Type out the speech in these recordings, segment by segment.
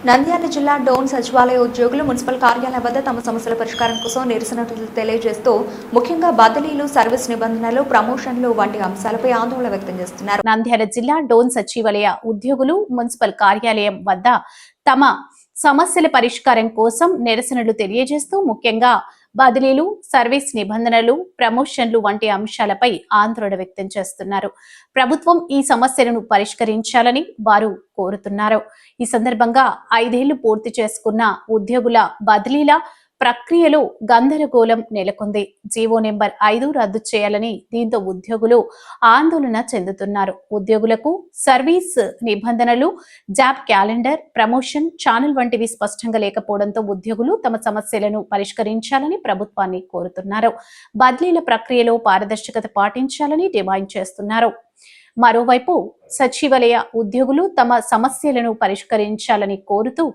నంద్యాల జిల్లా డోన్ సచివాలయ ఉద్యోగులు మున్సిపల్ కార్యాలయం వద్ద తమ సమస్యల పరిష్కారం కోసం నిరసనలు తెలియజేస్తూ ముఖ్యంగా బదిలీలు, సర్వీస్ నిబంధనలు, ప్రమోషన్లు వంటి అంశాలపై ఆందోళన వ్యక్తం చేస్తున్నారు. నంద్యాల జిల్లా డోన్ సచివాలయ ఉద్యోగులు మున్సిపల్ కార్యాలయం వద్ద తమ సమస్యల పరిష్కారం కోసం నిరసనలు తెలియజేస్తూ ముఖ్యంగా బదిలీలు, సర్వీస్ నిబంధనలు, ప్రమోషన్లు వంటి అంశాలపై ఆందోళన వ్యక్తం చేస్తున్నారు. ప్రభుత్వం ఈ సమస్యలను పరిష్కరించాలని వారు కోరుతున్నారు. ఈ సందర్భంగా 5 ఏళ్లు పూర్తి చేసుకున్న ఉద్యోగుల బదిలీల ప్రక్రియలో గందరగోళం నెలకొంది. జీవో నెంబర్ 5 రద్దు చేయాలని దీంతో ఉద్యోగులు ఆందోళన చెందుతున్నారు. ఉద్యోగులకు సర్వీస్ నిబంధనలు, జాబ్ క్యాలెండర్, ప్రమోషన్, ఛానల్ వంటివి స్పష్టంగా లేకపోవడంతో ఉద్యోగులు తమ సమస్యలను పరిష్కరించాలని ప్రభుత్వాన్ని కోరుతున్నారు. బదిలీల ప్రక్రియలో పారదర్శకత పాటించాలని డిమాండ్ చేస్తున్నారు. మరోవైపు సచివాలయ ఉద్యోగులు తమ సమస్యలను పరిష్కరించాలని కోరుతూ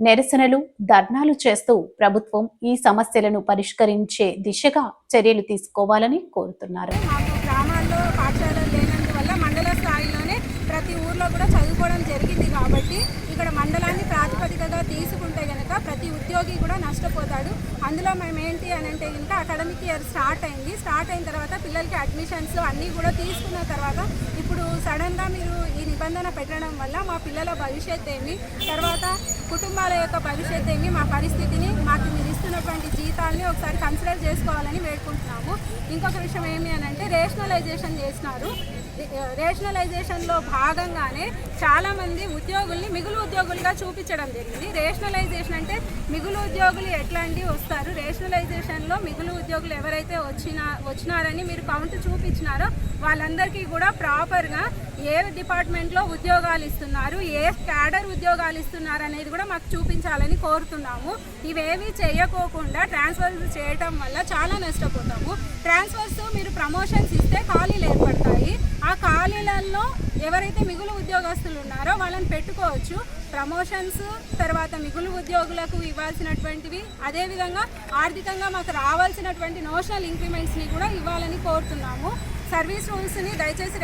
నిరసనలు, ధర్నాలు చేస్తూ ప్రభుత్వం ఈ సమస్యలను పరిష్కరించే దిశగా చర్యలు తీసుకోవాలని కోరుతున్నారు. గ్రామాల్లో పాఠశాలలు లేనందువల్ల మండల స్థాయిలోనే ప్రతి ఊర్లో కూడా చదువుకోవడం జరిగింది కాబట్టి ఇక్కడ మండలాన్ని ప్రాతిపదికగా తీసుకుంటే కనుక ప్రతి ఉద్యోగి కూడా నష్టపోతాడు. అందులో మేము ఏంటి అని అంటే కనుక అకాడమిక్ ఇయర్ స్టార్ట్ అయిన తర్వాత పిల్లలకి అడ్మిషన్స్ అన్నీ కూడా తీసుకున్న తర్వాత ఇప్పుడు సడన్గా మీరు ఈ నిబంధన పెట్టడం వల్ల మా పిల్లల భవిష్యత్ ఏమి, తర్వాత కుటుంబాల యొక్క భవిష్యత్ ఏమి, మా పరిస్థితిని, మాకు మీరు ఇస్తున్నటువంటి జీతాలని ఒకసారి కన్సిడర్ చేసుకోవాలని వేడుకుంటున్నాము. ఇంకొక విషయం ఏమి అని అంటే రేషనలైజేషన్ చేసినారు. రేషనలైజేషన్లో భాగంగానే చాలామంది ఉద్యోగుల్ని మిగులు ఉద్యోగులుగా చూపించడం జరిగింది. రేషనలైజేషన్ అంటే మిగులు ఉద్యోగులు ఎట్లాంటివి వస్తారు, రేషనలైజేషన్లో మిగులు ఉద్యోగులు ఎవరైతే వచ్చినారని మీరు కౌంట్ చూపించినారో వాళ్ళందరికీ కూడా ప్రాపర్గా ఏ డిపార్ట్మెంట్లో ఉద్యోగాలు ఇస్తున్నారు, ఏ క్యాడర్ ఉద్యోగాలు ఇస్తున్నారు అనేది కూడా మాకు చూపించాలని కోరుతున్నాము. ఇవేవి చేయకోకుండా ట్రాన్స్ఫర్స్ చేయటం వల్ల చాలా నష్టపోతాము. ట్రాన్స్ఫర్స్ మీరు ప్రమోషన్స్ ఇస్తే ఖాళీలు ఏర్పడతాయి. ఆ ఖాళీలలో ఎవరైతే మిగులు ఉద్యోగస్తులు ఉన్నారో వాళ్ళని పెట్టుకోవచ్చు. ప్రమోషన్స్ తర్వాత మిగులు ఉద్యోగులకు ఇవ్వాల్సినటువంటివి, అదేవిధంగా ఆర్థికంగా మాకు రావాల్సినటువంటి నోషనల్ ఇంక్రిమెంట్స్ని కూడా ఇవ్వాలని కోరుతున్నాము. సర్వీస్ రూల్స్ని దయచేసి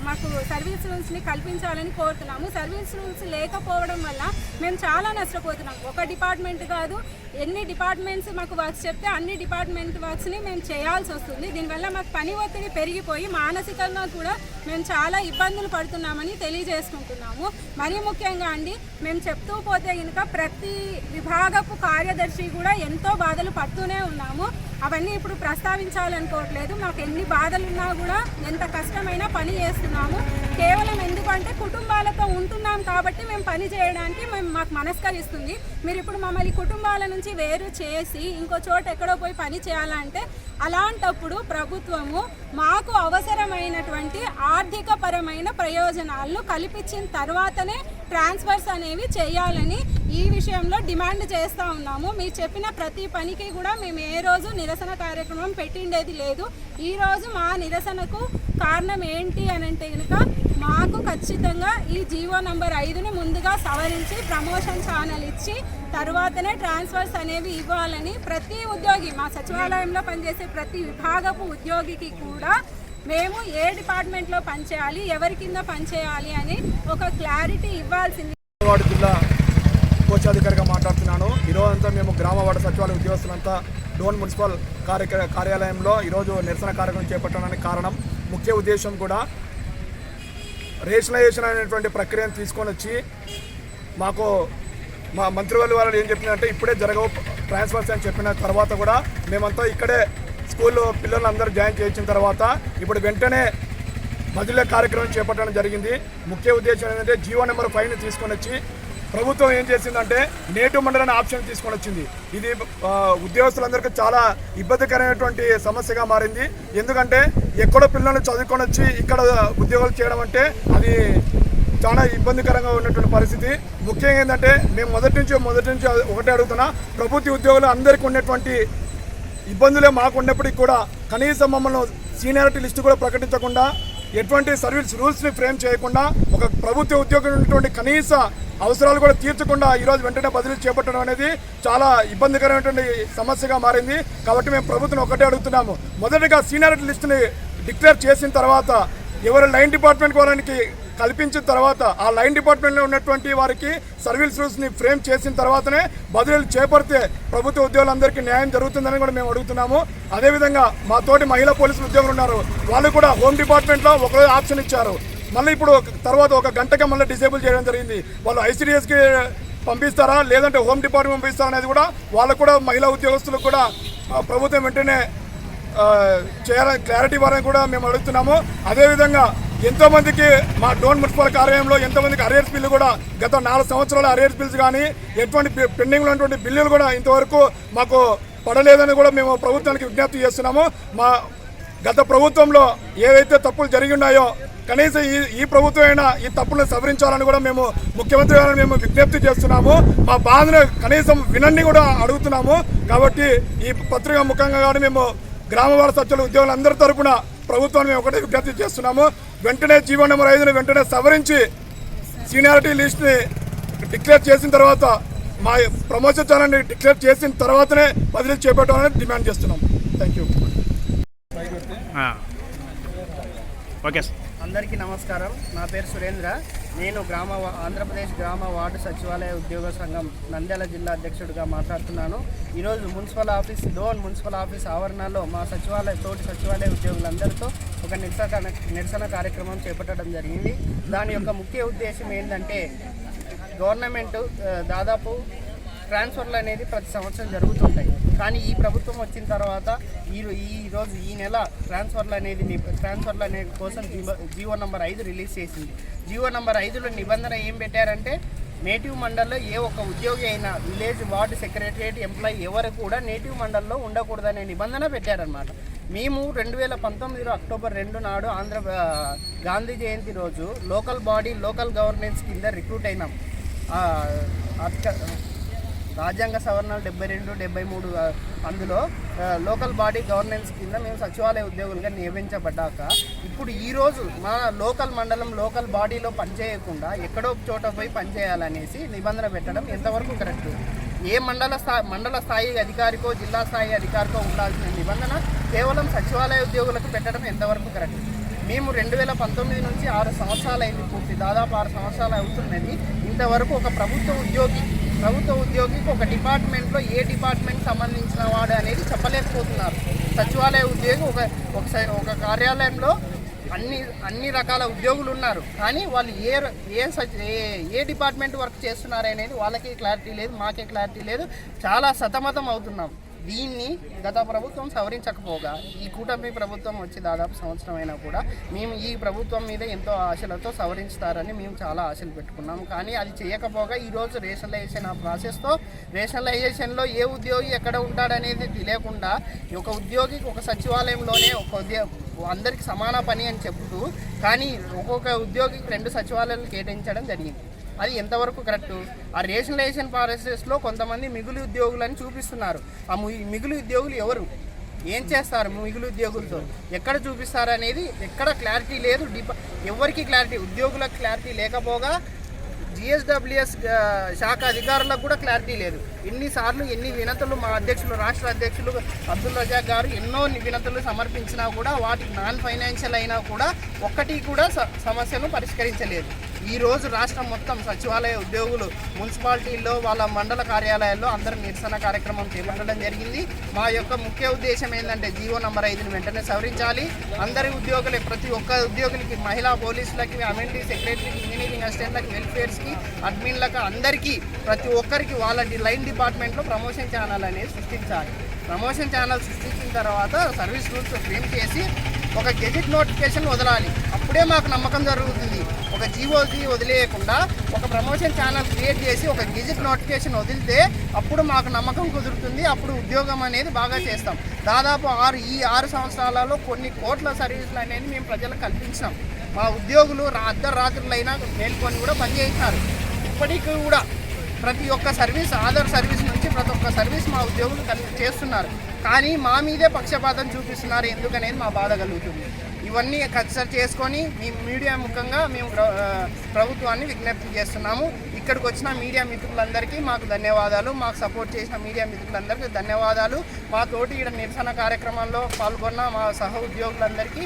మాకు సర్వీస్ రూల్స్ని కల్పించాలని కోరుతున్నాము. సర్వీస్ రూల్స్ లేకపోవడం వల్ల మేము చాలా నష్టపోతున్నాం. ఒక డిపార్ట్మెంట్ కాదు, ఎన్ని డిపార్ట్మెంట్స్ మాకు వర్క్స్ చెప్తే అన్ని డిపార్ట్మెంట్ వర్క్స్ని మేము చేయాల్సి వస్తుంది. దీనివల్ల మాకు పని ఒత్తిడి పెరిగిపోయి మానసికంగా కూడా మేము చాలా ఇబ్బందులు పడుతున్నామని తెలియజేసుకుంటున్నాము. మరీ ముఖ్యంగా అండి, మేము చెప్తూ పోతే కనుక ప్రతి విభాగపు కార్యదర్శి కూడా ఎంతో బాధలు పడుతూనే ఉన్నాము. అవన్నీ ఇప్పుడు ప్రస్తావించాలనుకోవట్లేదు. మాకు ఎన్ని బాధలున్నా కూడా ఎంత కష్టమైనా పని చేస్తున్నాము. కేవలం ఎందుకంటే కుటుంబాలతో ఉంటున్నాం కాబట్టి మేము పని చేయడానికి మాకు మనస్కరిస్తుంది. మీరు ఇప్పుడు మమ్మల్ని కుటుంబాల నుంచి వేరు చేసి ఇంకో చోట ఎక్కడో పోయి పని చేయాలంటే అలాంటప్పుడు ప్రభుత్వము మాకు అవసరమైనటువంటి ఆర్థిక పరమైన ప్రయోజనాలను కల్పించిన తర్వాతనే ట్రాన్స్ఫర్స్ అనేవి చేయాలని ఈ విషయంలో డిమాండ్ చేస్తూ ఉన్నాము. మీరు చెప్పిన ప్రతి పనికి కూడా మేము ఏ రోజు నిరసన కార్యక్రమం పెట్టిండేది లేదు. ఈరోజు మా నిరసనకు కారణం ఏంటి అని అంటే కనుక మాకు ఖచ్చితంగా ఈ జీవో నంబర్ 5ని ముందుగా సవరించి ప్రమోషన్ ఛానల్ ఇచ్చి తర్వాతనే ట్రాన్స్ఫర్స్ అనేవి ఇవ్వాలని ప్రతి ఉద్యోగి, మా సచివాలయంలో పనిచేసే ప్రతి విభాగపు ఉద్యోగికి కూడా మేము ఏ డిపార్ట్మెంట్లో పనిచేయాలి, ఎవరి కింద పనిచేయాలి అని ఒక క్లారిటీ ఇవ్వాల్సింది. జిల్లా కోశాధికారిగా మాట్లాడుతున్నాను. ఈరోజంతా మేము గ్రామవాడ సచివాలయ ఉద్యోగస్తులంతా డోన్ మున్సిపల్ కార్యాలయంలో ఈరోజు నిరసన కార్యక్రమం చేపట్టడానికి కారణం, ముఖ్య ఉద్దేశం కూడా రేషనలైజేషన్ అనేటువంటి ప్రక్రియను తీసుకొని వచ్చి మాకు మా మంత్రివర్గ వాళ్ళు ఏం చెప్పినారంటే ఇప్పుడే జరగవు ట్రాన్స్ఫర్స్ అని చెప్పిన తర్వాత కూడా మేమంతా ఇక్కడే స్కూల్లో పిల్లలందరూ జాయిన్ చేయించిన తర్వాత ఇప్పుడు వెంటనే బదిలీ కార్యక్రమం చేపట్టడం జరిగింది. ముఖ్య ఉద్దేశం ఏంటంటే జీవో నెంబర్ 5ని తీసుకొని వచ్చి ప్రభుత్వం ఏం చేసిందంటే నేటు మండలి ఆప్షన్ తీసుకొని వచ్చింది. ఇది ఉద్యోగస్తులందరికీ చాలా ఇబ్బందికరమైనటువంటి సమస్యగా మారింది. ఎందుకంటే ఎక్కడో పిల్లలను చదువుకొని వచ్చి ఇక్కడ ఉద్యోగాలు చేయడం అంటే అది చాలా ఇబ్బందికరంగా ఉన్నటువంటి పరిస్థితి. ముఖ్యంగా ఏంటంటే మేము మొదటి నుంచి ఒకటే అడుగుతున్నా, ప్రభుత్వ ఉద్యోగులు అందరికీ ఉన్నటువంటి ఇబ్బందులే మాకు ఉన్నప్పటికీ కూడా కనీసం మమ్మల్ని సీనియారిటీ లిస్టు కూడా ప్రకటించకుండా, ఎటువంటి సర్వీస్ రూల్స్ని ఫ్రేమ్ చేయకుండా, ఒక ప్రభుత్వ ఉద్యోగం ఉన్నటువంటి కనీస అవసరాలు కూడా తీర్చకుండా ఈరోజు వెంటనే బదిలీ చేపట్టడం అనేది చాలా ఇబ్బందికరమైనటువంటి సమస్యగా మారింది. కాబట్టి మేము ప్రభుత్వం ఒకటే అడుగుతున్నాము, మొదటిగా సీనియారిటీ లిస్టుని డిక్లేర్ చేసిన తర్వాత ఎవరు లైన్ డిపార్ట్మెంట్ వాళ్ళకి కల్పించిన తర్వాత ఆ లైన్ డిపార్ట్మెంట్లో ఉన్నటువంటి వారికి సర్వీస్ రూల్స్ని ఫ్రేమ్ చేసిన తర్వాతనే బదిలీలు చేపడితే ప్రభుత్వ ఉద్యోగులందరికీ న్యాయం జరుగుతుందని కూడా మేము అడుగుతున్నాము. అదేవిధంగా మా తోటి మహిళా పోలీసులు ఉద్యోగులు ఉన్నారు, వాళ్ళు కూడా హోమ్ డిపార్ట్మెంట్లో ఒకరోజు ఆప్షన్ ఇచ్చారు. మళ్ళీ ఇప్పుడు తర్వాత ఒక గంటగా మళ్ళీ డిసేబుల్ చేయడం జరిగింది. వాళ్ళు ఐసీడీఎస్కి పంపిస్తారా లేదంటే హోమ్ డిపార్ట్మెంట్ పంపిస్తారా అనేది కూడా వాళ్ళకు కూడా మహిళా ఉద్యోగస్తులకు కూడా ప్రభుత్వం వెంటనే చేయాలని క్లారిటీ ఇవ్వాలని కూడా మేము అడుగుతున్నాము. అదేవిధంగా ఎంతోమందికి మా డోన్ మున్సిపల్ కార్యాలయంలో ఎంతోమందికి అరియర్స్ బిల్లు కూడా గత 4 సంవత్సరాల అరియర్స్ బిల్స్ కానీ ఎటువంటి పెండింగ్లో ఉన్నటువంటి బిల్లులు కూడా ఇంతవరకు మాకు పడలేదని కూడా మేము ప్రభుత్వానికి విజ్ఞప్తి చేస్తున్నాము. మా గత ప్రభుత్వంలో ఏవైతే తప్పులు జరిగి ఉన్నాయో కనీసం ఈ ప్రభుత్వం అయినా ఈ తప్పులను సవరించాలని కూడా మేము ముఖ్యమంత్రి గారిని మేము విజ్ఞప్తి చేస్తున్నాము. మా బాధను కనీసం వినండి కూడా అడుగుతున్నాము. కాబట్టి ఈ పత్రిక ముఖంగా కానీ మేము గ్రామవాడ సభ్యుల ఉద్యోగులందరి తరపున ప్రభుత్వాన్ని మేము ఒకటే విజ్ఞప్తి చేస్తున్నాము. వెంటనే జీవో నెంబర్ 5ని వెంటనే సవరించి సీనియారిటీ లిస్ట్ని డిక్లేర్ చేసిన తర్వాత మా ప్రమోషన్ ఛానల్ని డిక్లేర్ చేసిన తర్వాతనే బదిలీ చేపట్టాలని డిమాండ్ చేస్తున్నాం. Thank you. Okay sir. అందరికీ నమస్కారం. నా పేరు సురేంద్ర. నేను ఆంధ్రప్రదేశ్ గ్రామ వార్డు సచివాలయ ఉద్యోగ సంఘం నంద్యాల జిల్లా అధ్యక్షుడిగా మాట్లాడుతున్నాను. ఈరోజు డోన్ మున్సిపల్ ఆఫీస్ ఆవరణలో మా తోటి సచివాలయ ఉద్యోగులందరితో ఒక నిరసన కార్యక్రమం చేపట్టడం జరిగింది. దాని యొక్క ముఖ్య ఉద్దేశం ఏంటంటే గవర్నమెంట్ దాదాపు ట్రాన్స్ఫర్లు అనేది ప్రతి సంవత్సరం జరుగుతుంటాయి. కానీ ఈ ప్రభుత్వం వచ్చిన తర్వాత ఈరోజు ఈ నెల ట్రాన్స్ఫర్లు అనేది కోసం జీవో నెంబర్ 5 రిలీజ్ చేసింది. జీవో నెంబర్ 5లో నిబంధన ఏం పెట్టారంటే నేటివ్ మండల్లో ఏ ఒక్క ఉద్యోగి అయినా విలేజ్ వార్డు సెక్రటరియట్ ఎంప్లాయీ ఎవరు కూడా నేటివ్ మండల్లో ఉండకూడదనే నిబంధన పెట్టారనమాట. మేము 2019 అక్టోబర్ 2 నాడు గాంధీ జయంతి రోజు లోకల్ గవర్నెన్స్ కింద రిక్రూట్ అయినాం. రాజ్యాంగ సవరణలు 72, 73 అందులో లోకల్ బాడీ గవర్నెన్స్ కింద మేము సచివాలయ ఉద్యోగులుగా నియమించబడ్డాక ఇప్పుడు ఈరోజు మన లోకల్ బాడీలో పనిచేయకుండా ఎక్కడో చోట పోయి పనిచేయాలనేసి నిబంధన పెట్టడం ఎంతవరకు కరెక్ట్? ఏ మండల స్థాయి అధికారికో జిల్లా స్థాయి అధికారికో ఉండాల్సిన నిబంధన కేవలం సచివాలయ ఉద్యోగులకు పెట్టడం ఎంతవరకు కరెక్ట్? మేము 2019 నుంచి 6 సంవత్సరాలు అయింది, పూర్తి దాదాపు 6 సంవత్సరాలు అవుతున్నది. ఇంతవరకు ఒక ప్రభుత్వ ఉద్యోగికి ఒక డిపార్ట్మెంట్లో ఏ డిపార్ట్మెంట్ సంబంధించిన వాడు అనేది చెప్పలేకపోతున్నారు. సచివాలయ ఉద్యోగి ఒక కార్యాలయంలో అన్ని రకాల ఉద్యోగులు ఉన్నారు, కానీ వాళ్ళు ఏ డిపార్ట్మెంట్ వర్క్ చేస్తున్నారు అనేది వాళ్ళకి క్లారిటీ లేదు, మాకే క్లారిటీ లేదు. చాలా సతమతం అవుతున్నాం. దీన్ని గత ప్రభుత్వం సవరించకపోగా ఈ కూటమి ప్రభుత్వం వచ్చి దాదాపు సంవత్సరం అయినా కూడా మేము ఈ ప్రభుత్వం మీద ఎంతో ఆశలతో సవరించుతారని మేము చాలా ఆశలు పెట్టుకున్నాము. కానీ అది చేయకపోగా ఈరోజు రేషనలైజేషన్లో ఏ ఉద్యోగి ఎక్కడ ఉంటాడనేది తెలియకుండా ఒక ఉద్యోగికి ఒక సచివాలయంలోనే అందరికీ సమాన పని అని చెబుతూ కానీ ఒక్కొక్క ఉద్యోగికి 2 సచివాలయాలు కేటాయించడం జరిగింది. అది ఎంతవరకు కరెక్టు? ఆ రేషనలైజేషన్ ప్రాసెస్లో కొంతమంది మిగులు ఉద్యోగులని చూపిస్తున్నారు. ఆ మిగులు ఉద్యోగులు ఎవరు, ఏం చేస్తారు, మిగులు ఉద్యోగులతో ఎక్కడ చూపిస్తారు అనేది ఎక్కడ క్లారిటీ లేదు. ఎవరికి క్లారిటీ, ఉద్యోగులకు క్లారిటీ లేకపోగా GSWS శాఖ అధికారులకు కూడా క్లారిటీ లేదు. ఎన్ని వినతులు మా రాష్ట్ర అధ్యక్షులు అబ్దుల్ రజాక్ గారు ఎన్నో వినతులు సమర్పించినా కూడా వాటికి నాన్ ఫైనాన్షియల్ అయినా కూడా ఒక్కటి కూడా సమస్యను పరిష్కరించలేదు. ఈరోజు రాష్ట్రం మొత్తం సచివాలయ ఉద్యోగులు మున్సిపాలిటీల్లో వాళ్ళ మండల కార్యాలయాల్లో అందరూ నిరసన కార్యక్రమం చేపట్టడం జరిగింది. మా యొక్క ముఖ్య ఉద్దేశం ఏంటంటే జీవో నెంబర్ 5ని వెంటనే సవరించాలి. అందరి ఉద్యోగులే, ప్రతి ఒక్క ఉద్యోగులకి, మహిళా పోలీసులకి, అమెంటీ సెక్రటరీకి, ఇంజనీరింగ్ అసిస్టెంట్లకి, వెల్ఫేర్స్కి, అడ్మిన్లకు, అందరికీ ప్రతి ఒక్కరికి వాళ్ళ లైన్ డిపార్ట్మెంట్లో ప్రమోషన్ ఛానల్ అనేది సృష్టించాలి. ప్రమోషన్ ఛానల్ సృష్టించిన తర్వాత సర్వీస్ రూల్స్ ఫ్రేమ్ చేసి ఒక గెజిట్ నోటిఫికేషన్ వదలాలి. అప్పుడే మాకు నమ్మకం జరుగుతుంది. ఒక జీఓజీ వదిలేయకుండా ఒక ప్రమోషన్ ఛానల్ క్రియేట్ చేసి ఒక గెజిట్ నోటిఫికేషన్ వదిలితే అప్పుడు మాకు నమ్మకం కుదురుతుంది. అప్పుడు ఉద్యోగం అనేది బాగా చేస్తాం. దాదాపు 6 సంవత్సరాలలో కొన్ని కోట్ల సర్వీసులు అనేది మేము ప్రజలకు కల్పించాం. మా ఉద్యోగులు అర్ధరాత్రులైనా మేల్కొని కూడా పనిచేస్తున్నారు. ఇప్పటికీ కూడా ప్రతి ఒక్క సర్వీస్, ఆధార్ సర్వీస్ నుంచి ప్రతి ఒక్క సర్వీస్ మా ఉద్యోగులు చేస్తున్నారు. కానీ మా మీదే పక్షపాతం చూపిస్తున్నారు ఎందుకనేది మా బాధ కలుగుతుంది. ఇవన్నీ కన్సల్ట్ చేసుకొని మీ మీడియా ముఖంగా మేము ప్రభుత్వాన్ని విజ్ఞప్తి చేస్తున్నాము. ఇక్కడికి వచ్చిన మీడియా మిత్రులందరికీ మాకు ధన్యవాదాలు. మాకు సపోర్ట్ చేసిన మీడియా మిత్రులందరికీ ధన్యవాదాలు. మా తోటి ఇక్కడ నిరసన కార్యక్రమంలో పాల్గొన్న మా సహ ఉద్యోగులందరికీ